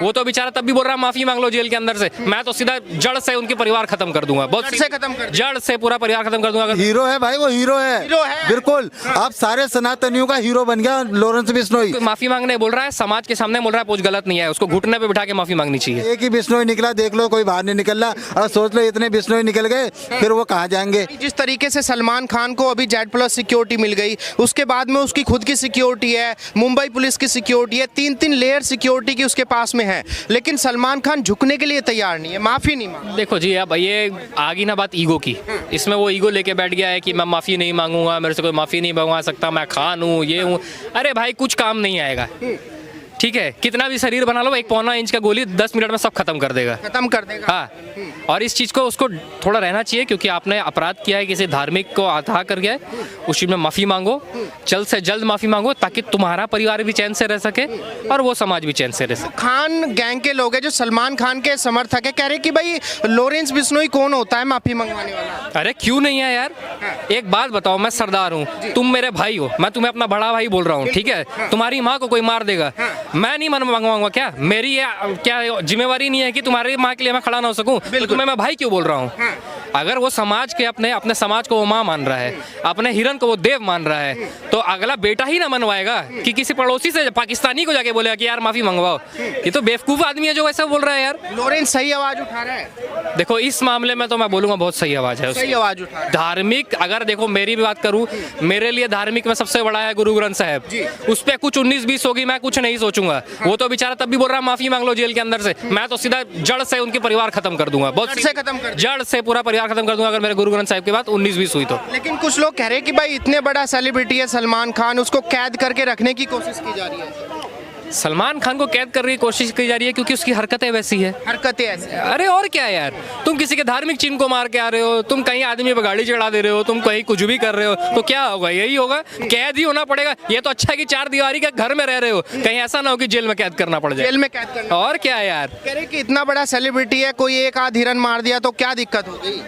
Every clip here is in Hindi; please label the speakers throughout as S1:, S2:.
S1: वो तो बेचारा तब भी बोल रहा है माफी मांग लो जेल के अंदर से। मैं तो सीधा जड़ से उनके परिवार खत्म कर दूंगा, बहुत
S2: जड़ से खत्म कर
S1: जड़ से पूरा परिवार खत्म कर दूंगा अगर
S3: हीरो है भाई, वो हीरो है,
S2: हीरो है।
S3: बिल्कुल। आप सारे सनातनियों का हीरो बन गया लॉरेंस बिश्नोई।
S1: माफी मांगने बोल रहा है, समाज के सामने बोल रहा है कुछ गलत नहीं है, उसको घुटने पे बिठा के माफी मांगनी चाहिए।
S3: एक ही बिश्नोई निकला, देख लो कोई बाहर नहीं निकल रहा। और सोच लो इतने बिश्नोई निकल गए, फिर वो कहाँ जाएंगे।
S2: जिस तरीके से सलमान खान को अभी Z+ सिक्योरिटी मिल गई, उसके बाद में उसकी खुद की सिक्योरिटी है, मुंबई पुलिस की सिक्योरिटी है, 3-3 लेयर सिक्योरिटी की उसके पास में है, लेकिन सलमान खान झुकने के लिए तैयार नहीं है, माफी नहीं मांग।
S1: देखो जी, अब ये आ गई ना बात ईगो की, इसमें वो ईगो लेके बैठ गया है कि मैं माफ़ी नहीं मांगूंगा, मेरे से कोई माफ़ी नहीं मंगवा सकता, मैं खान हूँ, ये हूँ। अरे भाई कुछ काम नहीं आएगा, ठीक है, कितना भी शरीर बना लो, 1 इंच का गोली 10 मिनट में सब खत्म कर देगा,
S2: खत्म कर देगा।
S1: हाँ। और इस चीज़ को उसको थोड़ा रहना चाहिए, क्योंकि आपने अपराध किया है, किसी धार्मिक को आधा कर गया है, उस चीज़ में माफ़ी मांगो, जल्द से जल्द माफ़ी मांगो, ताकि तुम्हारा परिवार भी चैन से रह सके और वो समाज भी चैन से रह सके।
S2: खान गैंग के लोग हैं जो सलमान खान के समर्थक है, कह रहे कि भाई लॉरेंस बिश्नोई कौन होता है माफी मंगवाने वाला।
S1: अरे क्यों नहीं है यार, एक बात बताओ, मैं सरदार हूँ, तुम मेरे भाई हो, मैं तुम्हें अपना बड़ा भाई बोल रहा हूँ, ठीक है, तुम्हारी माँ को कोई मार देगा, मैं नहीं मंगवाऊंगा क्या? मेरी ये क्या जिम्मेवारी नहीं है कि तुम्हारी माँ के लिए मैं खड़ा ना हो सकूं? तो तुम्हें मैं भाई क्यों बोल रहा हूँ? अगर वो समाज के अपने समाज को वो माँ मान रहा है, अपने हिरन को वो देव मान रहा है, तो अगला बेटा ही ना मनवाएगा कि किसी पड़ोसी से पाकिस्तानी को जाके बोलेगा कि यार माफी मंगवाओ। ये तो बेवकूफ आदमी है जो ऐसा बोल रहा है यार।
S2: लॉरेंस सही आवाज उठा रहा है।
S1: देखो इस मामले में तो मैं बोलूंगा बहुत सही आवाज है,
S2: सही आवाज उठा रहा है।
S1: धार्मिक, अगर देखो मेरी भी बात करूं, मेरे लिए धार्मिक में सबसे बड़ा है गुरु ग्रंथ साहब। उस पर कुछ 19-20 होगी, मैं कुछ नहीं सोचूंगा। वो तो बेचारा तब भी बोल रहा है माफी मांग लो जेल के अंदर से। मैं तो सीधा जड़ से उनके परिवार खत्म कर दूंगा, बहुत
S2: जड़ से खत्म कर,
S1: जड़ से पूरा परिवार खत्म कर दूंगा अगर मेरे गुरु ग्रंथ साहब की बात 19-20 हुई तो।
S2: लेकिन कुछ लोग कह रहे हैं कि भाई इतने बड़ा सेलिब्रिटी है सलमान खान, उसको कैद करके रखने की कोशिश की जा रही है।
S1: सलमान खान को कैद करने की कोशिश की जा रही है क्योंकि उसकी हरकतें वैसी है।
S2: हरकतें ऐसी।
S1: अरे और क्या है यार, तुम किसी के धार्मिक चिन्ह को मार के आ रहे हो, तुम कहीं आदमी पे गाड़ी चढ़ा दे रहे हो, तुम कहीं कुछ भी कर रहे हो, तो क्या होगा? यही होगा, कैद ही होना पड़ेगा। ये तो अच्छा है कि 4 दीवारी के घर में रह रहे हो, कहीं ऐसा ना हो कि जेल में कैद करना पड़ जाए।
S2: जेल में कैद करना।
S1: और क्या है यार,
S2: कह रहे कि इतना बड़ा सेलिब्रिटी है, कोई एक आध हिरन मार दिया तो क्या दिक्कत हो गई?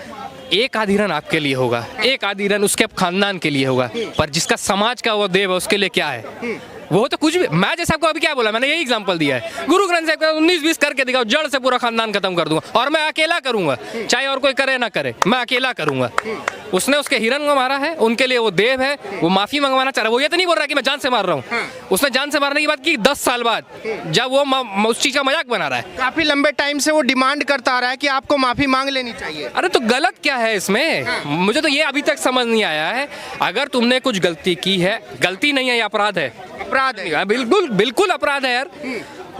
S1: एक आध हिरन आपके लिए होगा, एक आध हिरन उसके खानदान के लिए होगा, पर जिसका समाज का वो देव है उसके लिए क्या है? वो तो कुछ भी। मैं जैसे आपको अभी क्या बोला, मैंने यही एग्जांपल दिया है। गुरु ग्रंथ साहब का 19-20 करके दिखाओ, जड़ से पूरा खानदान खत्म कर दूंगा, और मैं अकेला करूंगा, चाहे और कोई करे ना करे, मैं अकेला करूंगा। उसने उसके हिरन को मारा है, उनके लिए वो देव है, वो माफी मंगवाना चाह रहा है। वो ये तो नहीं बोल रहा कि मैं जान से मार रहा हूँ। उसने जान से मारने की बात की 10 साल बाद, जब वो उस चीज का मजाक बना रहा है।
S2: काफी लंबे टाइम से वो डिमांड करता आ रहा है कि आपको माफी मांग लेनी चाहिए।
S1: अरे तो गलत क्या है इसमें? मुझे तो ये अभी तक समझ नहीं आया है। अगर तुमने कुछ गलती की है, गलती नहीं है, ये अपराध है।
S2: अपराध है,
S1: बिल्कुल बिल्कुल अपराध है यार।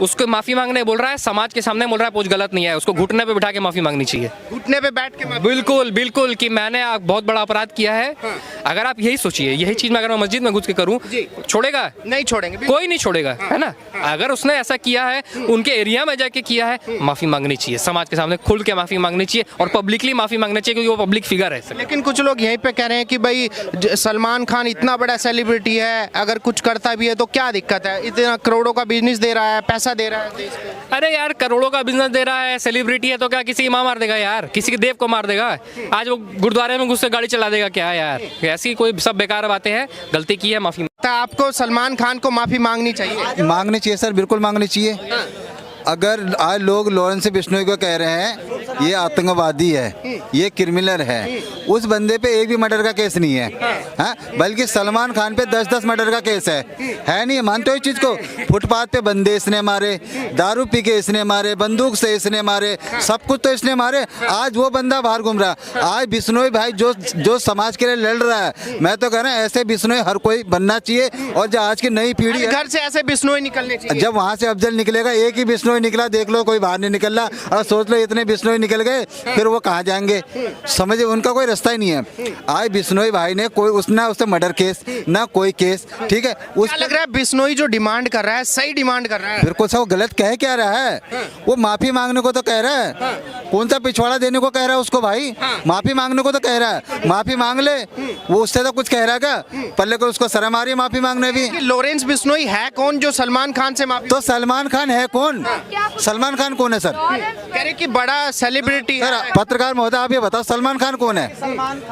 S1: उसको माफी मांगने बोल रहा है, समाज के सामने बोल रहा है कुछ गलत नहीं है, उसको घुटने पे बिठा के माफी मांगनी चाहिए।
S2: घुटने पे बैठ के
S1: बिल्कुल बिल्कुल कि मैंने बहुत बड़ा अपराध किया है। अगर आप यही सोचिए, यही चीज मैं अगर मैं मस्जिद में घुस के करूं, छोड़ेगा?
S2: नहीं छोड़ेंगे,
S1: कोई नहीं छोड़ेगा, है ना? अगर उसने ऐसा किया है, उनके एरिया में जाके किया है, माफी मांगनी चाहिए, समाज के सामने खुल के माफी मांगनी चाहिए, और पब्लिकली माफी मांगनी चाहिए, क्योंकि वो पब्लिक फिगर है।
S2: लेकिन कुछ लोग यहीं पे कह रहे हैं कि भाई सलमान खान इतना बड़ा सेलिब्रिटी है, अगर कुछ करता भी है तो क्या दिक्कत है? इतना करोड़ों का बिजनेस दे रहा है, पैसा दे रहा है देश को।
S1: अरे यार, करोड़ों का बिजनेस दे रहा है, सेलिब्रिटी है, तो क्या किसी की मां मार देगा यार? किसी के देव को मार देगा? आज वो गुरुद्वारे में घुस के गाड़ी चला देगा क्या यार? ऐसी कोई सब बेकार बातें हैं। गलती की है, माफी।
S2: आपको सलमान खान को माफी मांगनी चाहिए?
S3: मांगनी चाहिए सर, बिल्कुल मांगनी चाहिए। अगर आज लोग लॉरेंस बिश्नोई को कह रहे हैं ये आतंकवादी है, ये क्रिमिनल है, उस बंदे पे एक भी मर्डर का केस नहीं है, हाँ? बल्कि सलमान खान पे 10-10 मर्डर का केस है नहीं? मानते हो इस चीज़ को? फुटपाथ पे बंदे इसने मारे, दारू पी के इसने मारे, बंदूक से इसने मारे, सब कुछ तो इसने मारे। आज वो बंदा बाहर घूम रहा। आज बिश्नोई भाई जो समाज के लिए लड़ रहा है, मैं तो कह रहा हूँ ऐसे बिश्नोई हर कोई बनना चाहिए। और जो आज की नई पीढ़ी है,
S2: घर से ऐसे बिश्नोई निकलने चाहिए।
S3: जब वहाँ से अफजल निकलेगा, एक ही बिश्नोई निकला, देख लो कोई बाहर नहीं निकल रहा। और सोच लो इतने बिश्नोई निकल गए, फिर वो कहाँ जाएंगे? समझिए, उनका कोई रास्ता ही नहीं है। आज बिश्नोई भाई ने कोई उससे मर्डर केस ना कोई केस, ठीक है?
S2: क्या लग रहा है बिश्नोई जो डिमांड कर रहा है सही डिमांड कर रहा है?
S3: बिल्कुल सर, वो गलत कह क्या रहा है? वो माफी मांगने को तो कह रहा है। कौन सा पिछवाड़ा देने को कह रहा है उसको भाई? माफी मांगने को तो कह रहा है। माफी मांग ले, वो उससे तो कुछ कह रहा है क्या? पहले को उसको शर्म आ रही है माफी मांगने भी।
S2: लॉरेंस बिश्नोई है कौन जो सलमान खान से माफी?
S3: तो सलमान खान है कौन? सलमान खान कौन है सर?
S2: कह रहे कि बड़ा सेलिब्रिटी
S3: सर
S2: है।
S3: पत्रकार महोदय आप ये बताओ सलमान खान कौन है?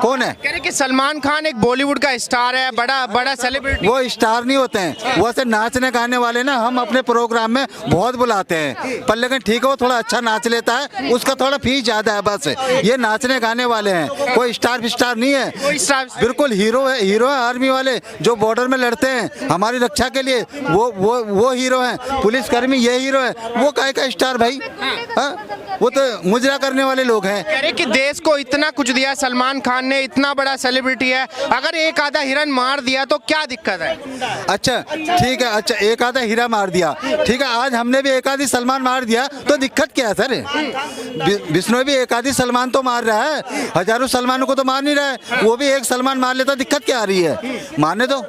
S3: कौन है?
S2: कह रहे कि सलमान खान एक बॉलीवुड का स्टार है, बड़ा बड़ा सेलिब्रिटी।
S3: वो स्टार नहीं होते हैं, वो ऐसे नाचने गाने वाले ना हम अपने प्रोग्राम में बहुत बुलाते हैं, पर लेकिन ठीक है वो थोड़ा अच्छा नाच लेता है, उसका थोड़ा फीस ज्यादा है बस। ये नाचने गाने वाले हैं, कोई स्टार फिस्टार नहीं है,
S2: कोई स्टार
S3: बिल्कुल हीरो है। हीरो है आर्मी वाले जो बॉर्डर में लड़ते हैं हमारी रक्षा के लिए, वो हीरो हैं। पुलिसकर्मी ये हीरो है, वो काहे का स्टार भाई? हाँ? वो तो मुजरा करने वाले लोग हैं।
S2: कह रहे कि देश को इतना कुछ दिया सलमान खान ने, इतना बड़ा सेलिब्रिटी है, अगर एक आधा हिरन मार दिया तो क्या दिक्कत है?
S3: अच्छा ठीक है, अच्छा एक आधा हीरा मार दिया ठीक है, आज हमने भी एक आधी सलमान मार दिया तो दिक्कत क्या है सर? बिश्नोई भी एक आधी सलमान तो मार रहा है, हजारों सलमानों को तो मार नहीं रहा है, वो भी एक सलमान मार लेता, दिक्कत क्या आ रही है? मारने दो,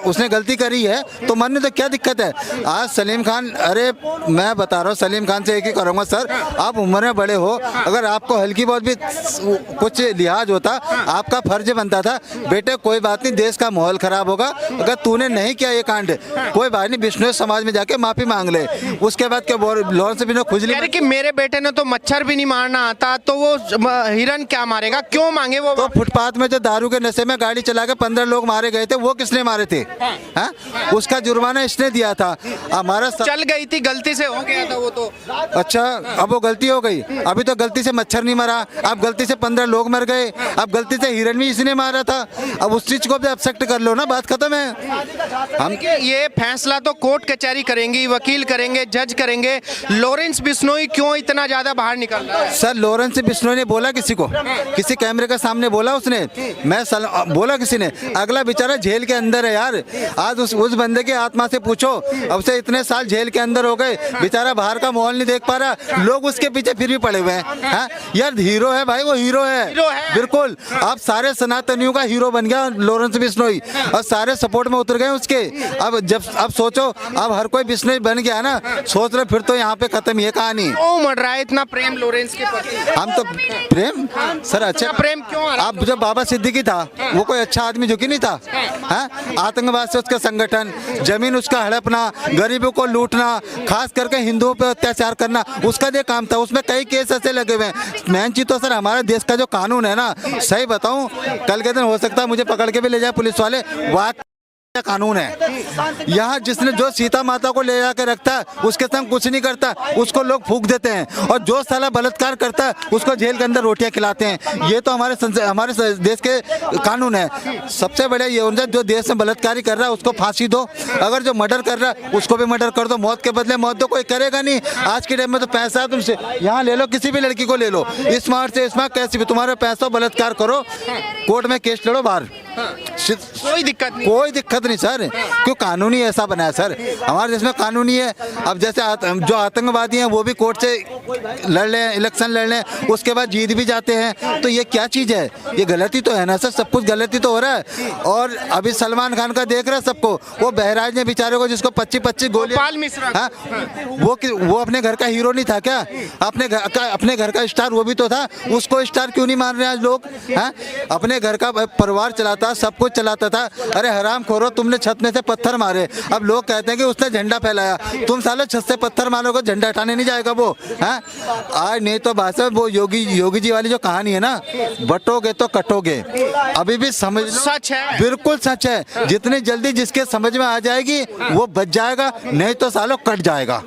S3: उसने गलती करी है तो मारने दो, क्या दिक्कत है? आज सलीम खान, अरे मैं बता रहा हूँ सलीम खान से एक ही करूँगा सर, आप उम्र में बड़े हो, अगर आपको हल्की बहुत भी कुछ लिहाज होता, आपका फर्ज बनता था बेटे कोई बात नहीं, देश का माहौल खराब होगा, अगर तूने नहीं किया ये कांड कोई बात नहीं, बिश्नोई समाज में जाके माफी मांग ले। उसके बाद क्या लॉरेंस बिश्नोई खुजली
S2: कह रहे कि मेरे बेटे ने तो मच्छर भी नहीं मारना आता, तो वो हिरन क्या मारेगा, क्यों मांगे वो?
S3: तो फुटपाथ में जो दारू के नशे में गाड़ी चला के 15 लोग मारे गए थे, वो किसने मारे थे? हाँ? उसका जुर्माना इसने दिया था। हमारा
S2: चल गई थी, गलती से हो गया था वो तो।
S3: अच्छा अब वो गलती हो गई, अभी तो गलती से मच्छर नहीं मरा, अब गलती से 15 लोग मर गए, अब गलती से हिरन भी इसने मारा था, अब उस चीज को भी एक्सेप्ट कर लो ना, बात खत्म है। हम
S2: ये फैसला तो कोर्ट कचहरी करेंगी, वकील करेंगे, जज करेंगे, लॉरेंस बिश्नोई क्यों इतना ज्यादा बाहर निकल रहा है?
S3: सर लॉरेंस बिश्नोई ने बोला किसी को, किसी कैमरे के सामने बोला उसने? बोला किसी ने? अगला बेचारा जेल के अंदर है यार, आज उस बंदे की आत्मा से पूछो, अब से इतने साल जेल के अंदर हो गए, बेचारा बाहर का माहौल नहीं देख पा रहा, लोग उसके पीछे फिर भी पड़े हुए हैं। हाँ? यार हीरो है भाई, वो हीरो है बिल्कुल, आप सारे सनातनियों का हीरो बन गया लॉरेंस बिश्नोई और सारे सपोर्ट में उतर गए उसके। अब सोचो, अब हर कोई बिश्नोई बन गया ना, सोच रहे फिर तो यहाँ पे खत्म ये कहानी।
S2: क्यों मर रहा है इतना प्रेम लॉरेंस के प्रति?
S3: हम तो प्रेम सर, अच्छा
S2: प्रेम क्यों आ रहा है?
S3: आप जब बाबा सिद्दीकी था वो कोई अच्छा आदमी झुकी नहीं था? हाँ? आतंकवाद से उसका संगठन, जमीन उसका हड़पना, गरीबों को लूटना, खास करके हिंदुओं पे अत्याचार करना, उसका जो काम था, उसमें कई केस ऐसे लगे हुए हैं। मेन चीज तो सर हमारे देश का जो कानून है ना, सही बताऊं कल के दिन हो सकता है मुझे पकड़ के भी ले जाए पुलिस वाले, वाह कानून है यहाँ, जिसने जो सीता माता को ले जाकर रखता है उसके संग कुछ नहीं करता, उसको लोग फूंक देते हैं, और जो साला बलात्कार करता है उसको जेल के अंदर रोटियां खिलाते हैं। ये तो हमारे देश के कानून है। सबसे बड़े ये होना, जो देश में बलात्कारी कर रहा है उसको फांसी दो, अगर जो मर्डर कर रहा है उसको भी मर्डर कर दो, मौत के बदले मौत दो, कोई करेगा नहीं। आज के टाइम में तो पैसा है, तुमसे यहाँ ले लो, किसी भी लड़की को ले लो, स्मार्ट से स्मार्ट, कैसी भी, तुम्हारा पैसा बलात्कार करो, कोर्ट में केस लड़ो बाहर,
S2: कोई दिक्कत नहीं,
S3: कोई दिक्कत नहीं सर, क्यों कानूनी ऐसा बना है सर, हमारे देश में कानूनी है। अब जैसे जो आतंकवादी हैं वो भी कोर्ट से लड़ लें, इलेक्शन लड़ लें, उसके बाद जीत भी जाते हैं, तो ये क्या चीज़ है? ये गलती तो है ना सर, सब कुछ गलती तो हो रहा है। और अभी सलमान खान का देख रहा है सबको, वो बहराज ने बेचारे को जिसको 25-25 गोली,
S2: हाँ?
S3: वो अपने घर का हीरो नहीं था क्या? अपने घर का स्टार वो भी तो था, उसको स्टार क्यों नहीं मान रहे आज लोग? हाँ? अपने घर का परिवार चलाता, सब कुछ चलाता था, अरे हराम खोरो, तुमने छत में से पत्थर मारे, अब लोग कहते हैं कि उसने झंडा फैलाया, तुम साले छत से पत्थर मारोगे, झंडा हटाने नहीं जाएगा वो? हाँ? आज नहीं तो बात है, वो योगी जी वाली जो कहानी है ना, बटोगे तो कटोगे, अभी भी समझ लो,
S2: सच है,
S3: बिल्कुल सच है। जितनी जल्दी जिसके समझ में आ जाएगी वो बच जाएगा, नहीं तो सालों कट जाएगा।